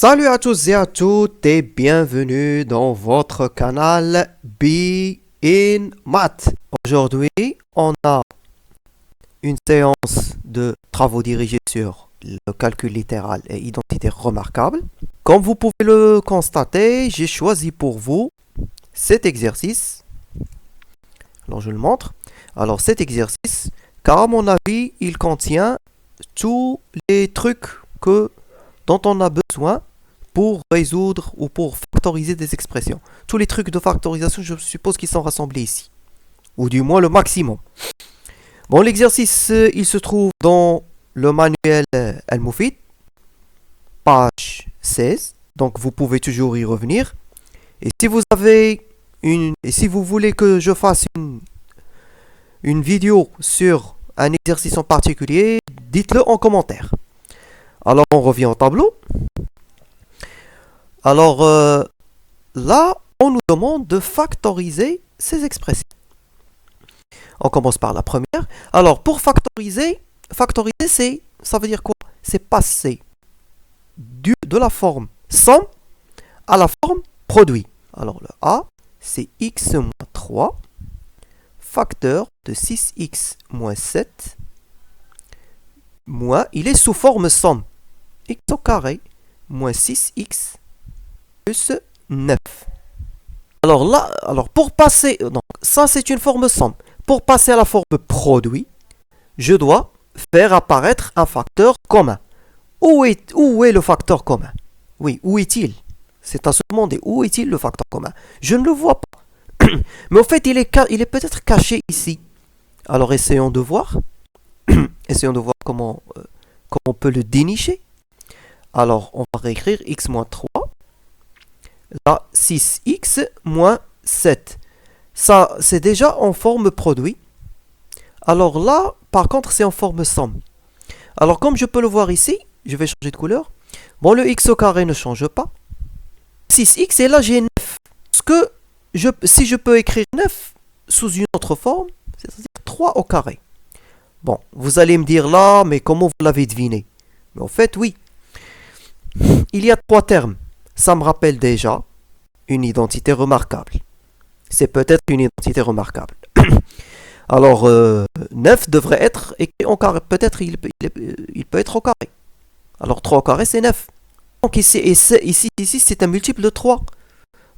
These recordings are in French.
Salut à tous et à toutes et bienvenue dans votre canal Be in Math. Aujourd'hui, on a une séance de travaux dirigés sur le calcul littéral et identité remarquable. Comme vous pouvez le constater, j'ai choisi pour vous cet exercice. Alors je le montre. Alors cet exercice, car à mon avis, il contient tous les trucs dont on a besoin pour résoudre ou pour factoriser des expressions. Tous les trucs de factorisation, je suppose qu'ils sont rassemblés ici. Ou du moins le maximum. Bon, l'exercice, il se trouve dans le manuel Al-Mufid, page 16. Donc vous pouvez toujours y revenir. Et si vous avez et si vous voulez que je fasse une vidéo sur un exercice en particulier, dites-le en commentaire. Alors on revient au tableau. Alors là, on nous demande de factoriser ces expressions. On commence par la première. Alors pour factoriser, ça veut dire quoi? C'est passer de la forme somme à la forme produit. Alors le A, c'est x moins 3, facteur de 6x moins 7, moins, il est sous forme somme, x au carré moins 6x plus 9. Alors là, pour passer, donc ça c'est une forme somme. Pour passer à la forme produit, je dois faire apparaître un facteur commun. Où est le facteur commun? Oui, où est-il? C'est à se demander, où est-il le facteur commun? Je ne le vois pas. Mais au fait, il est peut-être caché ici. Alors essayons de voir. Essayons de voir comment on peut le dénicher. Alors, on va réécrire x moins 3. Là, 6x moins 7. Ça, c'est déjà en forme produit. Alors là, par contre, c'est en forme somme. Alors, comme je peux le voir ici, je vais changer de couleur. Bon, le x au carré ne change pas. 6x, et là, j'ai 9. Si je peux écrire 9 sous une autre forme, c'est-à-dire 3 au carré. Bon, vous allez me dire là, mais comment vous l'avez deviné? Mais en fait, oui. Il y a 3 termes. Ça me rappelle déjà une identité remarquable. C'est peut-être une identité remarquable. Alors, 9 devrait être écrit en carré. Peut-être il peut être au carré. Alors, 3 au carré, c'est 9. Donc, ici c'est un multiple de 3.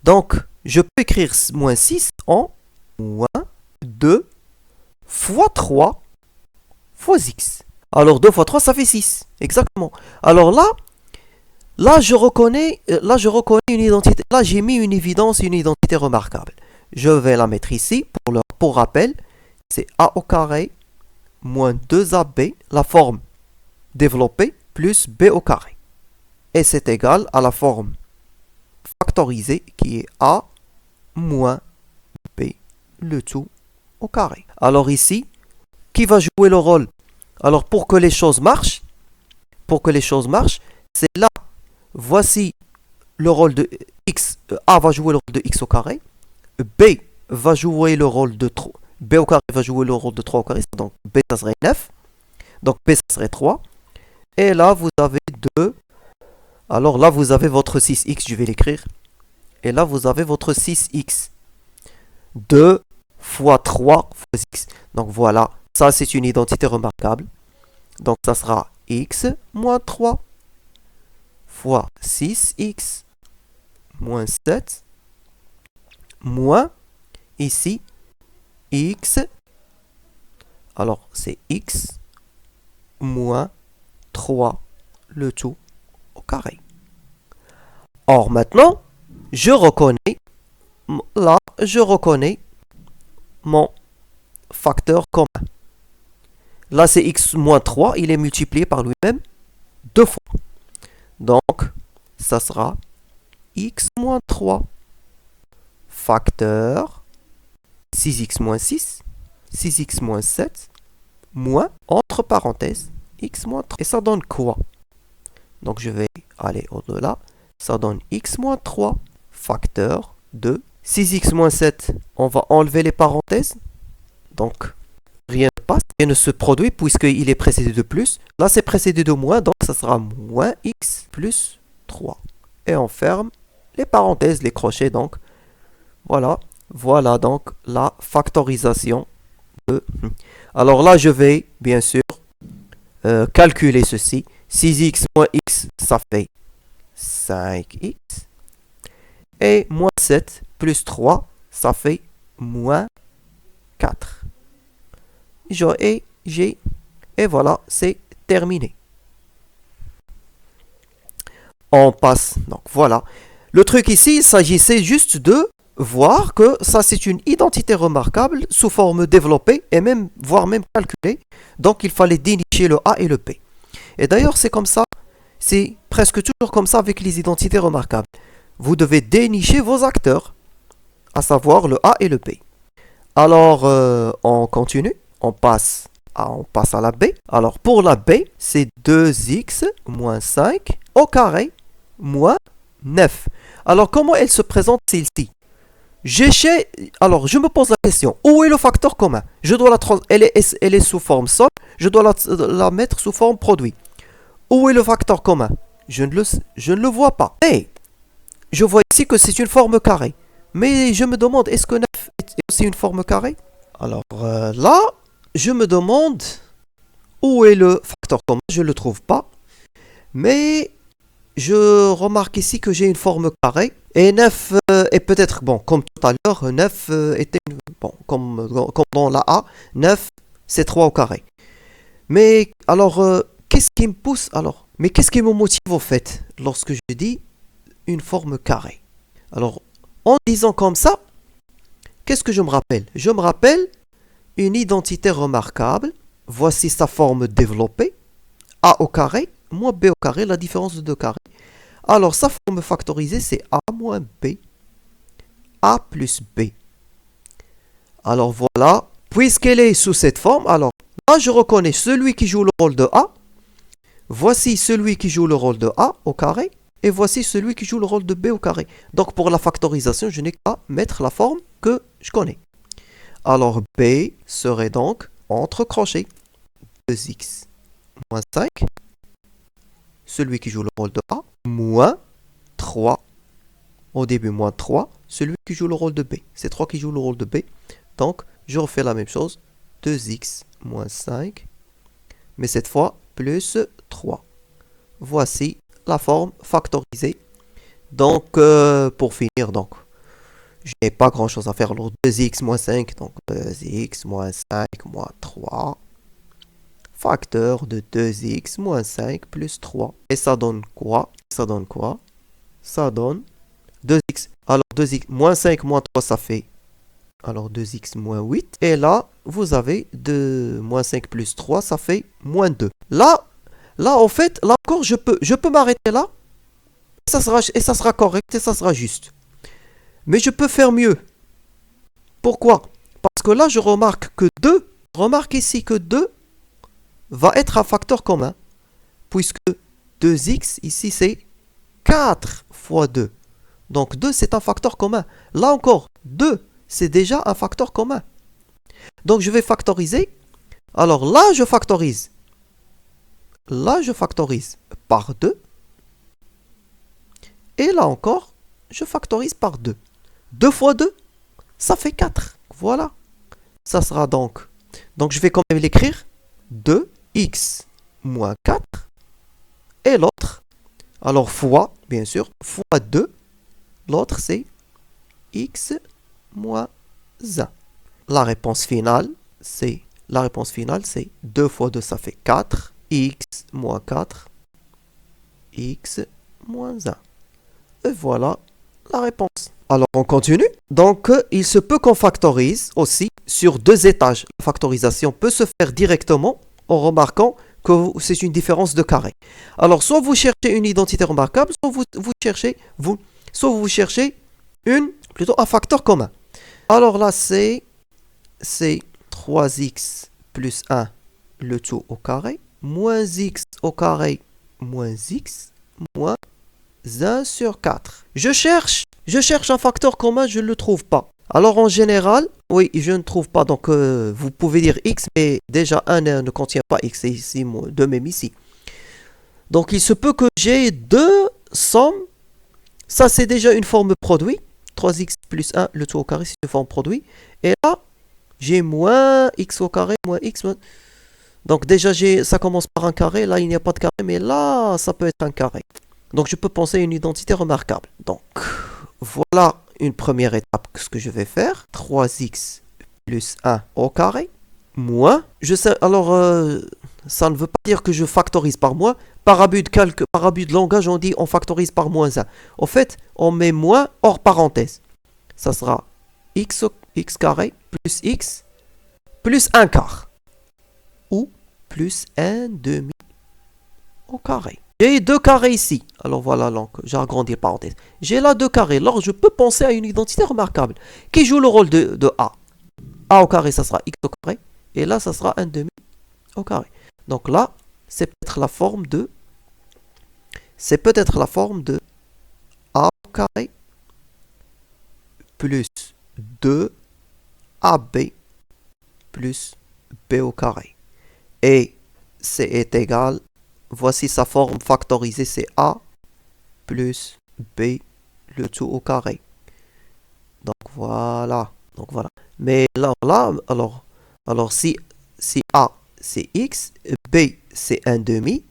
Donc, je peux écrire moins 6 en moins 2 fois 3 fois x. Alors, 2 fois 3, ça fait 6. Exactement. Alors là, je reconnais une identité. Là, j'ai mis une évidence, une identité remarquable. Je vais la mettre ici. Pour rappel, c'est a au carré moins 2ab, la forme développée, plus b au carré. Et c'est égal à la forme factorisée qui est a moins b, le tout au carré. Alors ici, qui va jouer le rôle? Alors pour que les choses marchent, c'est là. Voici le rôle de x. A va jouer le rôle de x au carré. B va jouer le rôle de 3. B au carré va jouer le rôle de 3 au carré. Donc B ça serait 9. Donc B ça serait 3. Et là vous avez 2. Alors là vous avez votre 6x. Je vais l'écrire. Et là vous avez votre 6x. 2 fois 3 fois x. Donc voilà. Ça c'est une identité remarquable. Donc ça sera x moins 3 fois 6x moins 7 moins ici x. Alors c'est x moins 3 le tout au carré. Or maintenant, je reconnais mon facteur commun. Là c'est x moins 3, il est multiplié par lui-même 2 fois. Donc, ça sera x moins 3 facteur 6x moins 6, 6x moins 7, moins, entre parenthèses, x moins 3. Et ça donne quoi? Donc, je vais aller au-delà. Ça donne x moins 3 facteur de 6x moins 7. On va enlever les parenthèses. Donc, rien ne passe, rien ne se produit puisqu'il est précédé de plus. Là, c'est précédé de moins, donc ça sera moins x plus 3. et on ferme les parenthèses, les crochets donc. Voilà, voilà donc la factorisation de... Alors là, je vais bien sûr calculer ceci. 6x moins x, ça fait 5x. Et moins 7 plus 3, ça fait moins 4. Et voilà, c'est terminé. On passe, donc voilà. Le truc ici, il s'agissait juste de voir que ça c'est une identité remarquable sous forme développée et même, voire même calculée. Donc il fallait dénicher le A et le B. Et d'ailleurs c'est comme ça, c'est presque toujours comme ça avec les identités remarquables. Vous devez dénicher vos acteurs, à savoir le A et le B. Alors on continue, on passe à la B. Alors pour la B, c'est 2x moins 5 au carré moins 9. Alors comment elle se présente celle-ci? Alors, je me pose la question, où est le facteur commun? Elle est sous forme somme, je dois la mettre sous forme produit. Où est le facteur commun? Je ne le vois pas. Et je vois ici que c'est une forme carrée. Mais je me demande, est-ce que 9 est aussi une forme carrée? Alors là, je me demande où est le facteur commun. Je ne le trouve pas. Mais je remarque ici que j'ai une forme carrée. Et 9 est peut-être, bon, comme tout à l'heure, 9 était, bon, comme dans la A, 9 c'est 3 au carré. Mais alors, qu'est-ce qui me pousse alors? Mais qu'est-ce qui me motive au fait lorsque je dis une forme carrée? Alors, en disant comme ça, qu'est-ce que je me rappelle? Je me rappelle une identité remarquable. Voici sa forme développée. A au carré moins B au carré, la différence de 2 carrés. Alors, sa forme factorisée, c'est A moins B. A plus B. Alors, voilà. Puisqu'elle est sous cette forme, alors, là, je reconnais celui qui joue le rôle de A. Voici celui qui joue le rôle de A au carré. Et voici celui qui joue le rôle de B au carré. Donc, pour la factorisation, je n'ai qu'à mettre la forme que je connais. Alors, B serait donc, entre crochets, 2x moins 5. Celui qui joue le rôle de A, moins 3. Au début, moins 3. Celui qui joue le rôle de B. C'est 3 qui joue le rôle de B. Donc, je refais la même chose. 2x moins 5. Mais cette fois, plus 3. Voici la forme factorisée. Donc, pour finir, donc, je n'ai pas grand chose à faire. Alors, 2x moins 5. Donc, 2x moins 5 moins 3. Facteur de 2x moins 5 plus 3. Et ça donne quoi? Ça donne quoi? Ça donne 2x. Alors 2x moins 5 moins 3, ça fait alors 2x moins 8. Et là, vous avez moins 5 plus 3, ça fait moins 2. Là, en fait, là encore, je peux m'arrêter là. Et ça sera correct et ça sera juste. Mais je peux faire mieux. Pourquoi? Parce que là, je remarque que 2, remarque ici que 2 va être un facteur commun, puisque 2x, ici, c'est 4 fois 2. Donc 2, c'est un facteur commun. Là encore, 2, c'est déjà un facteur commun. Donc je vais factoriser. Alors là, je factorise. Là, je factorise par 2. Et là encore, je factorise par 2. 2 fois 2, ça fait 4. Voilà. Ça sera donc... Donc je vais quand même l'écrire. 2x moins 4. Et l'autre, alors fois, bien sûr, fois 2. L'autre, c'est x moins 1. La réponse finale, c'est 2 fois 2, ça fait 4. X moins 4. X moins 1. Et voilà la réponse. Alors, on continue. Donc, il se peut qu'on factorise aussi sur 2 étages. La factorisation peut se faire directement en remarquant que c'est une différence de carré. Alors, soit vous cherchez une identité remarquable, soit vous cherchez plutôt un facteur commun. Alors là, c'est 3x plus 1, le tout au carré, moins x au carré, moins x, moins 1 sur 4. Je cherche un facteur commun, je ne le trouve pas. Alors en général, oui, je ne trouve pas. Donc vous pouvez dire x, mais déjà 1 ne contient pas x, c'est ici, 2 même ici. Donc il se peut que j'ai deux sommes Ça, c'est déjà une forme produit. 3x plus 1, le tout au carré, c'est une forme produit. Et là, j'ai moins x au carré, moins x. Donc déjà, ça commence par un carré. Là, il n'y a pas de carré, mais là, ça peut être un carré. Donc je peux penser à une identité remarquable. Donc, voilà une première étape que ce que je vais faire. 3x plus 1 au carré, moins. Je sais, alors, ça ne veut pas dire que je factorise par moins. Par abus de langage, on dit on factorise par moins 1. En fait, on met moins hors parenthèse. Ça sera x carré plus x plus 1 quart. Ou plus 1 demi au carré. J'ai 2 carrés ici. Alors voilà, donc j'ai agrandi la parenthèse. J'ai là 2 carrés. Alors je peux penser à une identité remarquable qui joue le rôle de A. A au carré, ça sera x au carré. Et là, ça sera 1 demi au carré. Donc là, c'est peut-être la forme de... C'est peut-être la forme de A au carré plus 2AB plus B au carré. Et C est égal, voici sa forme factorisée, c'est A plus B, le tout au carré. Donc voilà. Mais là, alors si A c'est X, B c'est 1 demi,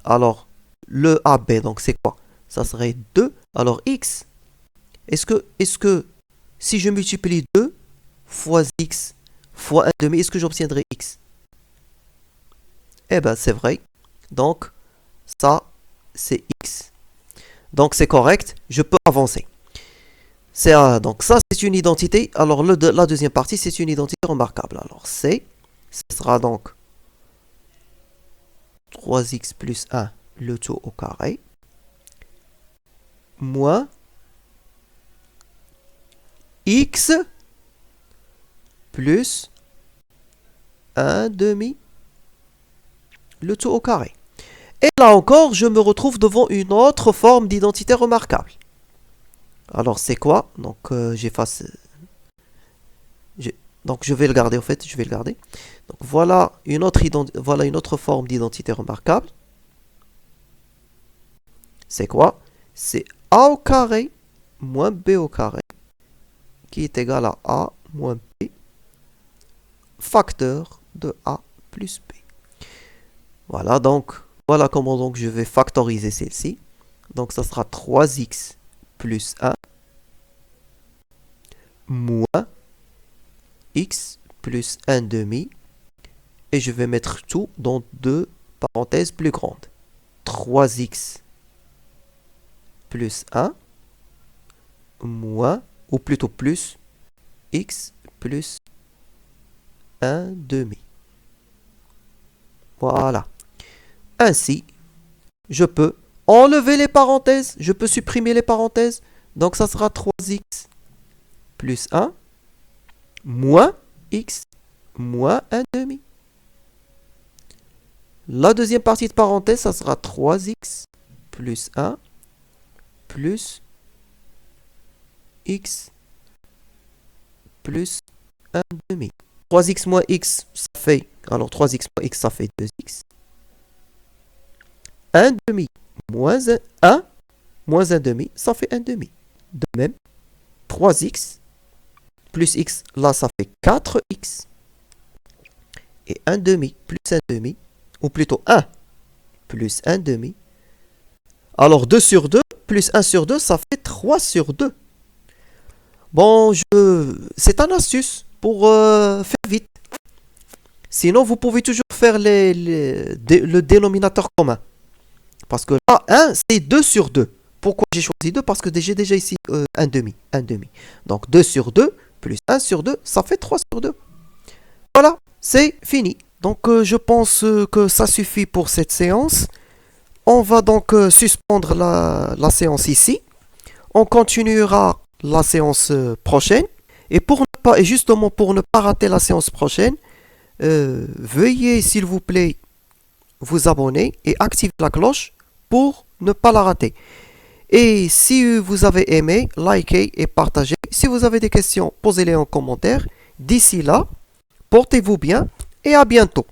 alors le AB, donc c'est quoi? Ça serait 2. Alors X, est-ce que si je multiplie 2 fois X fois 1 demi, est-ce que j'obtiendrai X? Eh bien, c'est vrai. Donc, ça, c'est X. Donc, c'est correct. Je peux avancer. Donc, ça, c'est une identité. Alors, la deuxième partie, c'est une identité remarquable. Alors, ce sera donc 3x plus 1, le tout au carré, moins x plus 1 demi, le tout au carré. Et là encore, je me retrouve devant une autre forme d'identité remarquable. Alors, c'est quoi? Donc, j'efface. Donc, je vais le garder, en fait, je vais le garder. Donc, voilà une autre forme d'identité remarquable. C'est quoi? C'est A au carré moins B au carré qui est égal à A moins B facteur de A plus B. Voilà, donc, voilà comment donc je vais factoriser celle-ci. Donc, ça sera 3x plus 1 moins x plus 1 demi. Et je vais mettre tout dans deux parenthèses plus grandes. 3x plus 1 moins, ou plutôt plus, x plus 1 demi. Voilà. Ainsi, je peux enlever les parenthèses, je peux supprimer les parenthèses. Donc ça sera 3x plus 1 moins x moins 1 demi. La deuxième partie de parenthèse, ça sera 3x plus 1 plus x plus 1 demi. 3x moins x, ça fait... Alors 3x moins x, ça fait 2x. 1 demi moins 1 moins 1 demi, ça fait 1 demi. De même, 3x plus x, là ça fait 4x. Et 1 demi plus 1 demi, ou plutôt 1 plus 1 demi. Alors 2 sur 2 plus 1 sur 2, ça fait 3 sur 2. Bon, c'est un astuce pour faire vite. Sinon, vous pouvez toujours faire le dénominateur commun. Parce que là, 1, c'est 2 sur 2. Pourquoi j'ai choisi 2? Parce que j'ai déjà ici 1 demi. Donc 2 sur 2 plus 1 sur 2, ça fait 3 sur 2. Voilà, c'est fini. Donc je pense que ça suffit pour cette séance. On va donc suspendre la séance ici. On continuera la séance prochaine. Et justement pour ne pas rater la séance prochaine, veuillez s'il vous plaît vous abonner et activer la cloche pour ne pas la rater. Et si vous avez aimé, likez et partagez. Si vous avez des questions, posez-les en commentaire. D'ici là, portez-vous bien et à bientôt.